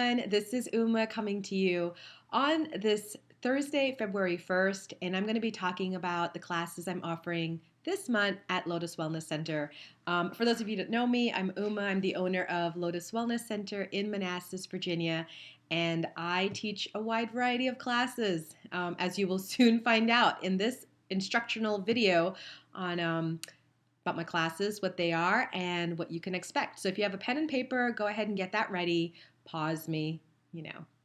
This is Uma coming to you on this Thursday, February 1st, and I'm going to be talking about the classes I'm offering this month at Lotus Wellness Center. For those of you that know me, I'm Uma. I'm the owner of Lotus Wellness Center in Manassas, Virginia, and I teach a wide variety of classes, as you will soon find out in this instructional video on about my classes, what they are, and what you can expect. So if you have a pen and paper, go ahead and get that ready. Pause me.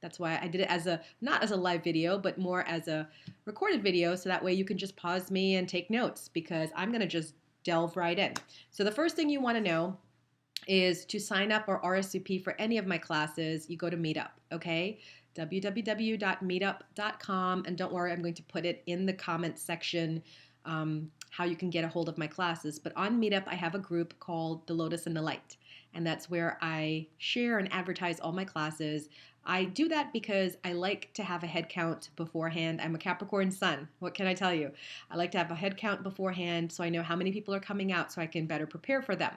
That's why I did it as not as a live video, but more as a recorded video. So that way you can just pause me and take notes because I'm going to just delve right in. So the first thing you want to know is to sign up or RSVP for any of my classes, you go to Meetup, okay? www.meetup.com. And don't worry, I'm going to put it in the comments section how you can get a hold of my classes. But on Meetup, I have a group called The Lotus and the Light. And that's where I share and advertise all my classes. I do that because I like to have a head count beforehand. I'm a Capricorn sun. What can I tell you? I like to have a head count beforehand so I know how many people are coming out so I can better prepare for them.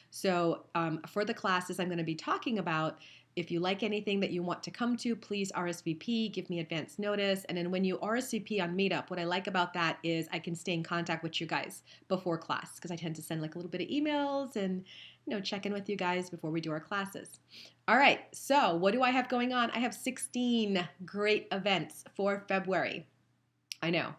So for the classes I'm going to be talking about, if you like anything that you want to come to, please RSVP, give me advance notice. And then when you RSVP on Meetup, what I like about that is I can stay in contact with you guys before class because I tend to send like a little bit of emails and check in with you guys before we do our classes. All right, so what do I have going on? I have 16 great events for February. I know,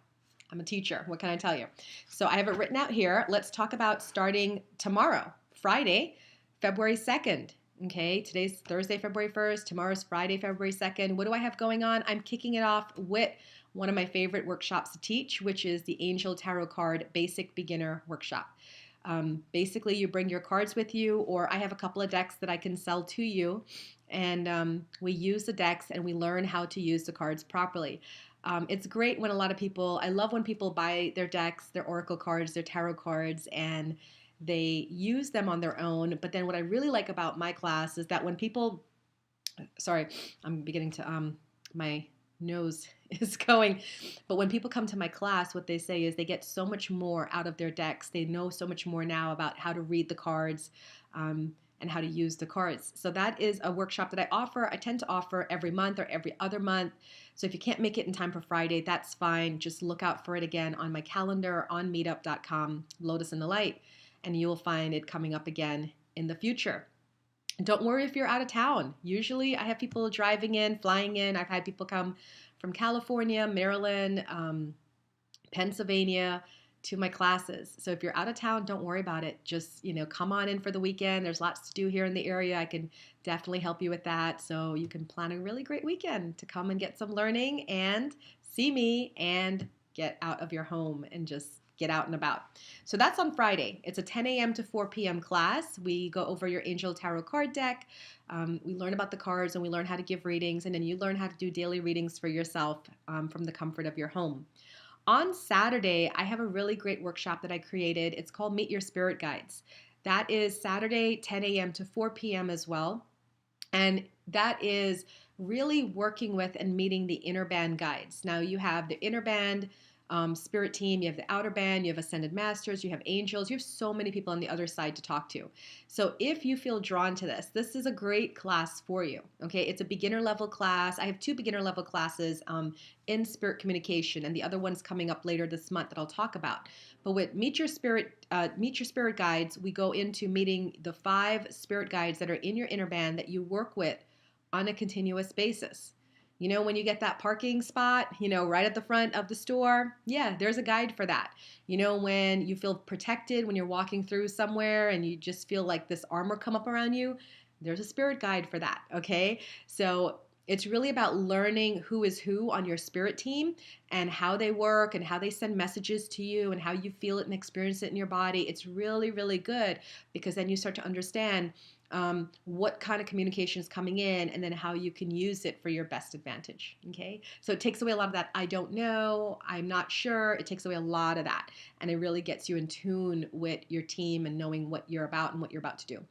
I'm a teacher. What can I tell you? So I have it written out here. Let's talk about starting tomorrow, Friday, February 2nd. Okay, today's Thursday, February 1st. Tomorrow's Friday, February 2nd. What do I have going on? I'm kicking it off with one of my favorite workshops to teach, which is the Angel Tarot Card Basic Beginner Workshop. Basically, you bring your cards with you, or I have a couple of decks that I can sell to you, and we use the decks and we learn how to use the cards properly. It's great when I love when people buy their decks, their oracle cards, their tarot cards, and they use them on their own. But then what I really like about my class is that when people, sorry, I'm beginning to, my nose is going, but when people come to my class, what they say is they get so much more out of their decks. They know so much more now about how to read the cards and how to use the cards. So that is a workshop that I offer. I tend to offer every month or every other month. So if you can't make it in time for Friday, that's fine. Just look out for it again on my calendar on meetup.com, Lotus in the Light, and you will find it coming up again in the future. Don't worry if you're out of town. Usually I have people driving in, flying in. I've had people come from California, Maryland, Pennsylvania to my classes. So if you're out of town, don't worry about it. Just, come on in for the weekend. There's lots to do here in the area. I can definitely help you with that. So you can plan a really great weekend to come and get some learning and see me and get out of your home and just get out and about. So that's on Friday. It's a 10 a.m. to 4 p.m. class. We go over your Angel Tarot card deck. We learn about the cards and we learn how to give readings, and then you learn how to do daily readings for yourself from the comfort of your home. On Saturday, I have a really great workshop that I created. It's called Meet Your Spirit Guides. That is Saturday, 10 a.m. to 4 p.m. as well. And that is really working with and meeting the inner band guides. Now you have the inner band spirit team, you have the outer band, you have ascended masters, you have angels, you have so many people on the other side to talk to. So if you feel drawn to this is a great class for you. Okay, it's a beginner level class. I have 2 beginner level classes in spirit communication, and the other one's coming up later this month that I'll talk about. But with Meet Your Spirit Guides, we go into meeting the 5 spirit guides that are in your inner band that you work with on a continuous basis. When you get that parking spot, right at the front of the store, yeah, there's a guide for that. When you feel protected, when you're walking through somewhere and you just feel like this armor come up around you, there's a spirit guide for that, okay? So it's really about learning who is who on your spirit team and how they work and how they send messages to you and how you feel it and experience it in your body. It's really, really good because then you start to understand what kind of communication is coming in and then how you can use it for your best advantage. Okay, so it takes away a lot of that I don't know, I'm not sure. It takes away a lot of that, and it really gets you in tune with your team and knowing what you're about and what you're about to do.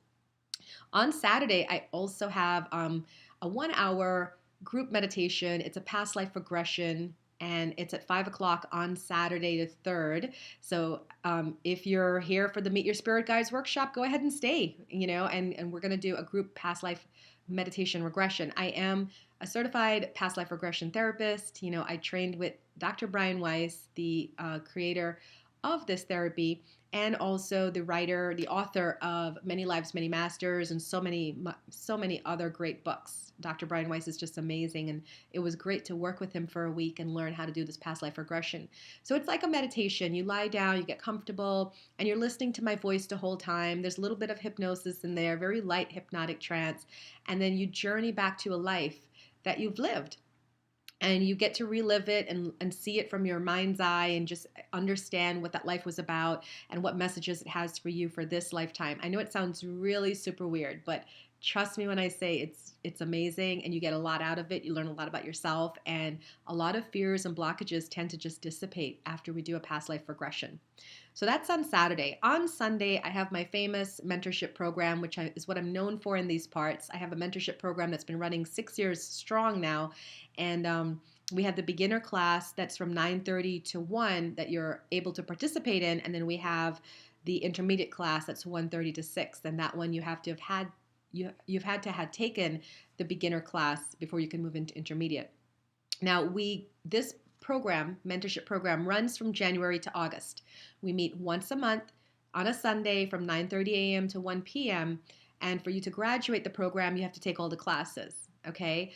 On Saturday, I also have a 1-hour group meditation. It's a past life regression, and it's at 5 o'clock on Saturday the 3rd. So if you're here for the Meet Your Spirit Guides workshop, go ahead and stay, and we're going to do a group past life meditation regression. I am a certified past life regression therapist. I trained with Dr. Brian Weiss, the creator of this therapy, and also the writer, the author of Many Lives, Many Masters, and so many other great books. Dr. Brian Weiss is just amazing, and it was great to work with him for a week and learn how to do this past life regression. So it's like a meditation. You lie down, you get comfortable, and you're listening to my voice the whole time. There's a little bit of hypnosis in there, very light hypnotic trance, and then you journey back to a life that you've lived. And you get to relive it and see it from your mind's eye and just understand what that life was about and what messages it has for you for this lifetime. I know it sounds really super weird, but trust me when I say it's amazing, and you get a lot out of it. You learn a lot about yourself, and a lot of fears and blockages tend to just dissipate after we do a past life regression. So that's on Saturday. On Sunday, I have my famous mentorship program, which is what I'm known for in these parts. I have a mentorship program that's been running 6 years strong now, and we have the beginner class that's from 9:30 to 1 that you're able to participate in, and then we have the intermediate class that's 1:30 to 6, and that one you've had to have taken the beginner class before you can move into intermediate. Now, this program, mentorship program, runs from January to August. We meet once a month on a Sunday from 9:30 a.m. to 1 p.m. And for you to graduate the program, you have to take all the classes. Okay.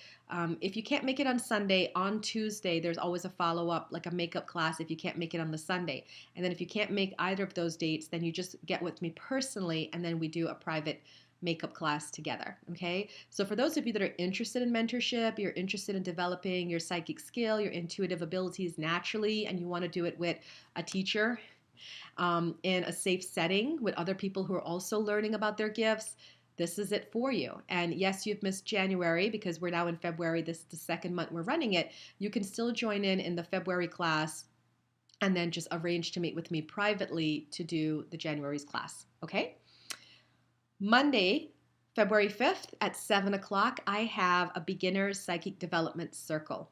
If you can't make it on Sunday, on Tuesday, there's always a follow-up, like a makeup class if you can't make it on the Sunday. And then if you can't make either of those dates, then you just get with me personally, and then we do a private makeup class together. Okay. So for those of you that are interested in mentorship, you're interested in developing your psychic skill, your intuitive abilities naturally, and you want to do it with a teacher in a safe setting with other people who are also learning about their gifts, this is it for you. And yes, you've missed January because we're now in February. This is the second month we're running it. You can still join in the February class and then just arrange to meet with me privately to do the January's class. Okay? Monday, February 5th at 7 o'clock, I have a beginner's psychic development circle.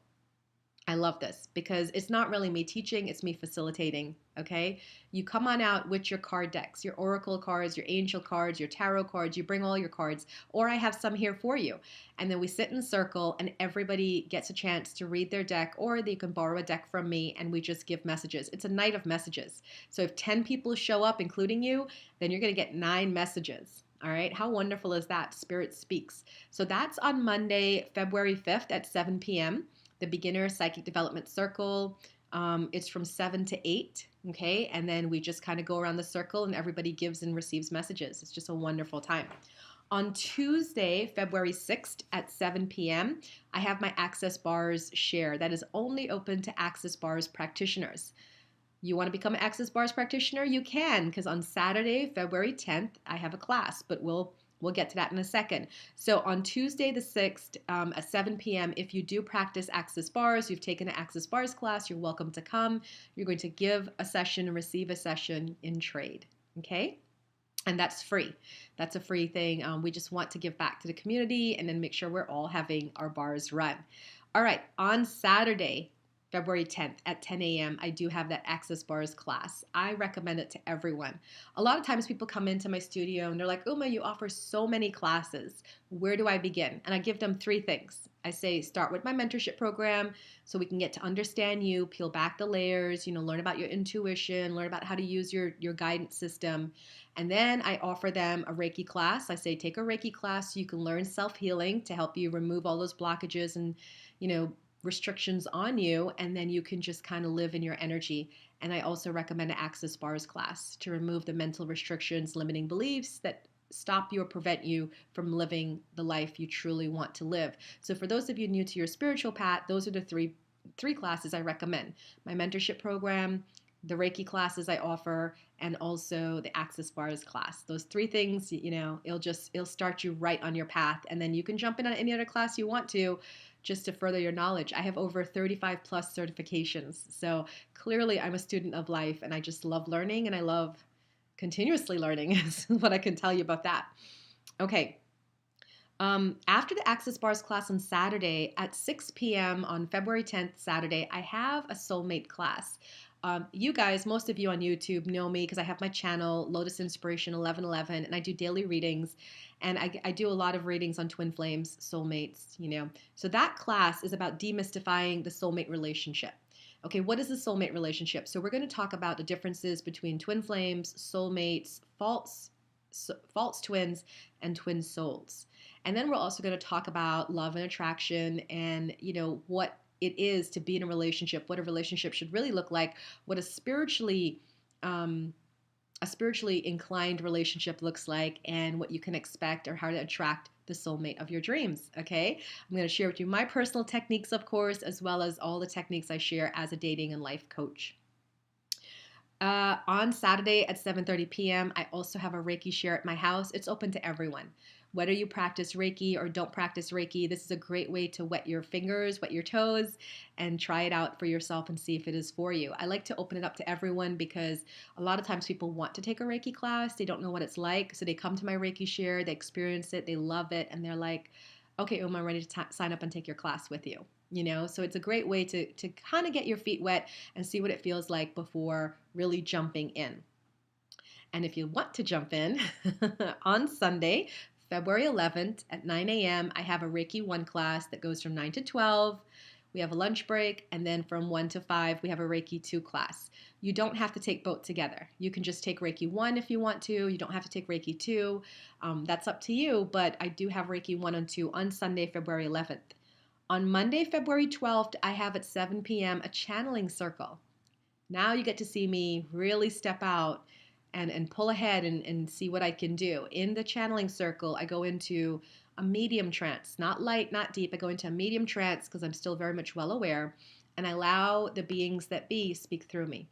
I love this because it's not really me teaching, it's me facilitating, okay? You come on out with your card decks, your oracle cards, your angel cards, your tarot cards, you bring all your cards, or I have some here for you. And then we sit in a circle and everybody gets a chance to read their deck, or they can borrow a deck from me and we just give messages. It's a night of messages. So if 10 people show up, including you, then you're gonna get 9 messages. All right, how wonderful is that? Spirit speaks. So that's on Monday, February 5th at 7 p.m. The Beginner Psychic Development Circle. It's from 7 to 8, okay? And then we just kind of go around the circle and everybody gives and receives messages. It's just a wonderful time. On Tuesday, February 6th at 7 p.m., I have my Access Bars share. That is only open to Access Bars practitioners. You want to become an Access Bars practitioner? You can, because on Saturday, February 10th, I have a class, but we'll get to that in a second. So on Tuesday the 6th at 7 p.m., if you do practice Access Bars, you've taken an Access Bars class, you're welcome to come. You're going to give a session and receive a session in trade, okay? And that's free. That's a free thing. We just want to give back to the community and then make sure we're all having our bars run. All right, on Saturday, February 10th at 10 a.m., I do have that Access Bars class. I recommend it to everyone. A lot of times people come into my studio and they're like, Uma, you offer so many classes. Where do I begin? And I give them 3 things. I say, start with my mentorship program so we can get to understand you, peel back the layers, learn about your intuition, learn about how to use your guidance system. And then I offer them a Reiki class. I say, take a Reiki class so you can learn self-healing to help you remove all those blockages and, restrictions on you, and then you can just kind of live in your energy. And I also recommend an Access Bars class to remove the mental restrictions, limiting beliefs that stop you or prevent you from living the life you truly want to live. So for those of you new to your spiritual path, those are the three classes I recommend. My mentorship program, the Reiki classes I offer, and also the Access Bars class. Those 3 things, it'll start you right on your path, and then you can jump in on any other class you want to, just to further your knowledge. I have over 35 plus certifications. So clearly I'm a student of life and I just love learning and I love continuously learning is what I can tell you about that. Okay. After the Access Bars class on Saturday at 6 p.m. on February 10th, Saturday, I have a soulmate class. You guys, most of you on YouTube know me because I have my channel, Lotus Inspiration 1111, and I do daily readings. And I do a lot of readings on twin flames, soulmates, you know. So that class is about demystifying the soulmate relationship. Okay, what is the soulmate relationship? So we're going to talk about the differences between twin flames, soulmates, false twins, and twin souls. And then we're also going to talk about love and attraction and, you know, what it is to be in a relationship, what a relationship should really look like, what um, a spiritually inclined relationship looks like, and what you can expect or how to attract the soulmate of your dreams. Okay, I'm going to share with you my personal techniques, of course, as well as all the techniques I share as a dating and life coach. On Saturday at 7:30 p.m., I also have a Reiki share at my house. It's open to everyone. Whether you practice Reiki or don't practice Reiki, this is a great way to wet your fingers, wet your toes, and try it out for yourself and see if it is for you. I like to open it up to everyone because a lot of times people want to take a Reiki class. They don't know what it's like. So they come to my Reiki share, they experience it, they love it, and they're like, okay, I'm ready to sign up and take your class with you. You know, so it's a great way to kind of get your feet wet and see what it feels like before really jumping in. And if you want to jump in, on Sunday, February 11th at 9 a.m., I have a Reiki 1 class that goes from 9 to 12. We have a lunch break, and then from 1 to 5, we have a Reiki 2 class. You don't have to take both together. You can just take Reiki 1 if you want to. You don't have to take Reiki 2. That's up to you, but I do have Reiki 1 and 2 on Sunday, February 11th. On Monday, February 12th, I have at 7 p.m. a channeling circle. Now you get to see me really step out and pull ahead and see what I can do. In the channeling circle, I go into a medium trance, not light, not deep. I go into a medium trance because I'm still very much well aware, and I allow the beings that be speak through me.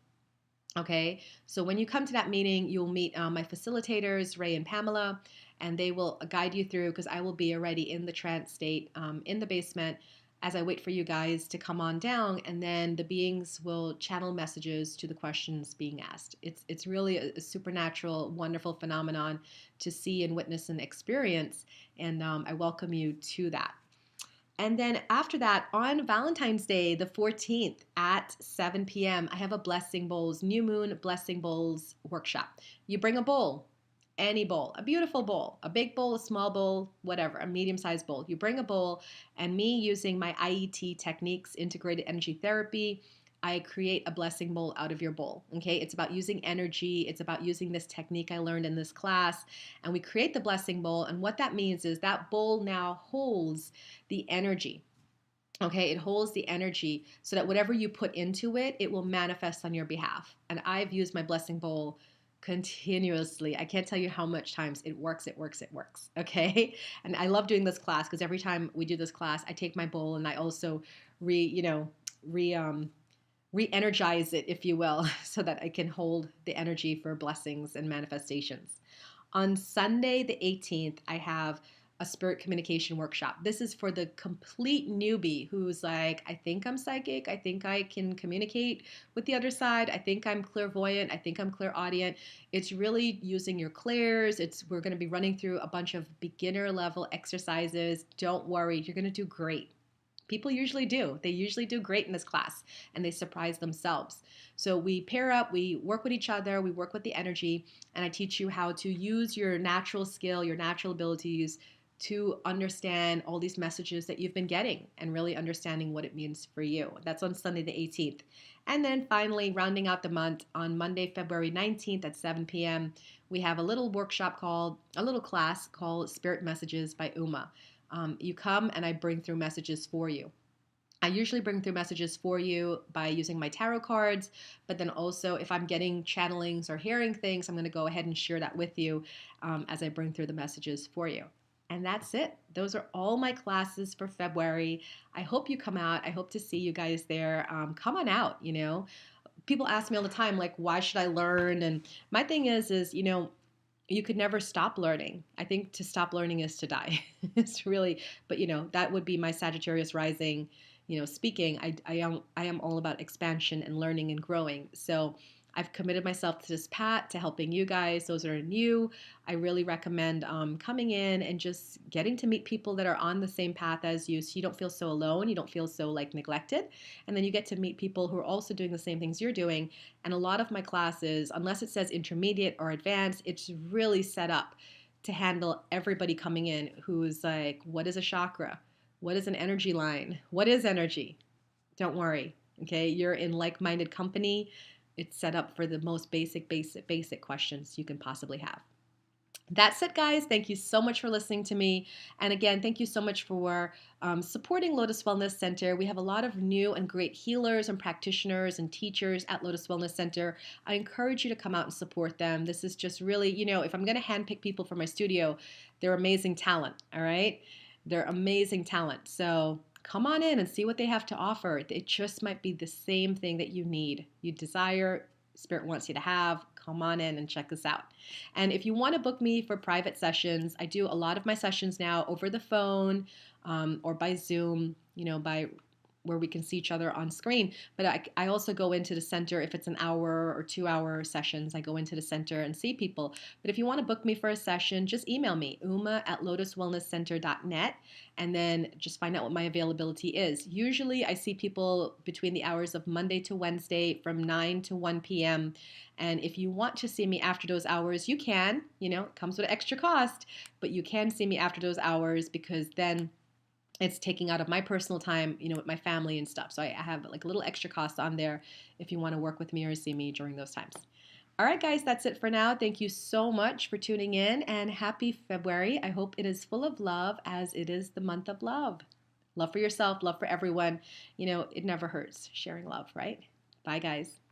Okay, so when you come to that meeting, you'll meet my facilitators, Ray and Pamela, and they will guide you through because I will be already in the trance state in the basement as I wait for you guys to come on down, and then the beings will channel messages to the questions being asked. It's really a supernatural, wonderful phenomenon to see and witness and experience, and I welcome you to that. And then after that, on Valentine's Day, the 14th at 7 p.m., I have a Blessing Bowls, New Moon Blessing Bowls workshop. You bring a bowl, any bowl, a beautiful bowl, a big bowl, a small bowl, whatever, a medium-sized bowl. You bring a bowl, and me using my IET techniques, integrated energy therapy, I create a blessing bowl out of your bowl. Okay, it's about using energy. It's about using this technique I learned in this class, and we create the blessing bowl. And what that means is that bowl now holds the energy. Okay, it holds the energy so that whatever you put into it, it will manifest on your behalf. And I've used my blessing bowl continuously. I can't tell you how much times it works, it works, it works. Okay, and I love doing this class because every time we do this class, I take my bowl and I also re-energize it, if you will, so that I can hold the energy for blessings and manifestations. On Sunday, the 18th, I have a spirit communication workshop. This is for the complete newbie who's like, I think I'm psychic. I think I can communicate with the other side. I think I'm clairvoyant. I think I'm clairaudient. It's really using your clairs. We're going to be running through a bunch of beginner level exercises. Don't worry, you're going to do great. People usually do. They usually do great in this class and they surprise themselves. So we pair up, we work with each other, we work with the energy, and I teach you how to use your natural skill, your natural abilities to understand all these messages that you've been getting and really understanding what it means for you. That's on Sunday the 18th. And then finally, rounding out the month, on Monday, February 19th at 7 p.m., we have a little class called Spirit Messages by Uma. You come and I bring through messages for you. I usually bring through messages for you by using my tarot cards, but then also if I'm getting channelings or hearing things, I'm going to go ahead and share that with you as I bring through the messages for you. And that's it. Those are all my classes for February. I hope you come out. I hope to see you guys there. Come on out, you know. People ask me all the time, like, why should I learn? And my thing is, you know, you could never stop learning. I think to stop learning is to die. It's really, but you know, that would be my Sagittarius rising, you know, speaking. I am all about expansion and learning and growing. So I've committed myself to this path, to helping you guys. Those that are new, I really recommend coming in and just getting to meet people that are on the same path as you, so you don't feel so alone, you don't feel so like neglected, and then you get to meet people who are also doing the same things you're doing. And a lot of my classes, unless it says intermediate or advanced, it's really set up to handle everybody coming in who's like, what is a chakra? What is an energy line? What is energy? Don't worry. Okay, you're in like-minded company. It's set up for the most basic questions you can possibly have. That's it, guys. Thank you so much for listening to me. And again, thank you so much for supporting Lotus Wellness Center. We have a lot of new and great healers and practitioners and teachers at Lotus Wellness Center. I encourage you to come out and support them. This is just really, if I'm going to handpick people for my studio, they're amazing talent, all right? They're amazing talent. So come on in and see what they have to offer. It just might be the same thing that you need, you desire, Spirit wants you to have. Come on in and check this out. And if you want to book me for private sessions, I do a lot of my sessions now over the phone or by Zoom, by where we can see each other on screen. But I also go into the center if it's an hour or 2-hour sessions. I go into the center and see people. But if you want to book me for a session, just email me, uma@lotuswellnesscenter.net, and then just find out what my availability is. Usually I see people between the hours of Monday to Wednesday from 9 to 1 p.m. And if you want to see me after those hours, you can. It comes with an extra cost, but you can see me after those hours, because then it's taking out of my personal time, with my family and stuff. So I have like a little extra cost on there if you want to work with me or see me during those times. All right, guys, that's it for now. Thank you so much for tuning in, and happy February. I hope it is full of love, as it is the month of love. Love for yourself, love for everyone. It never hurts sharing love, right? Bye, guys.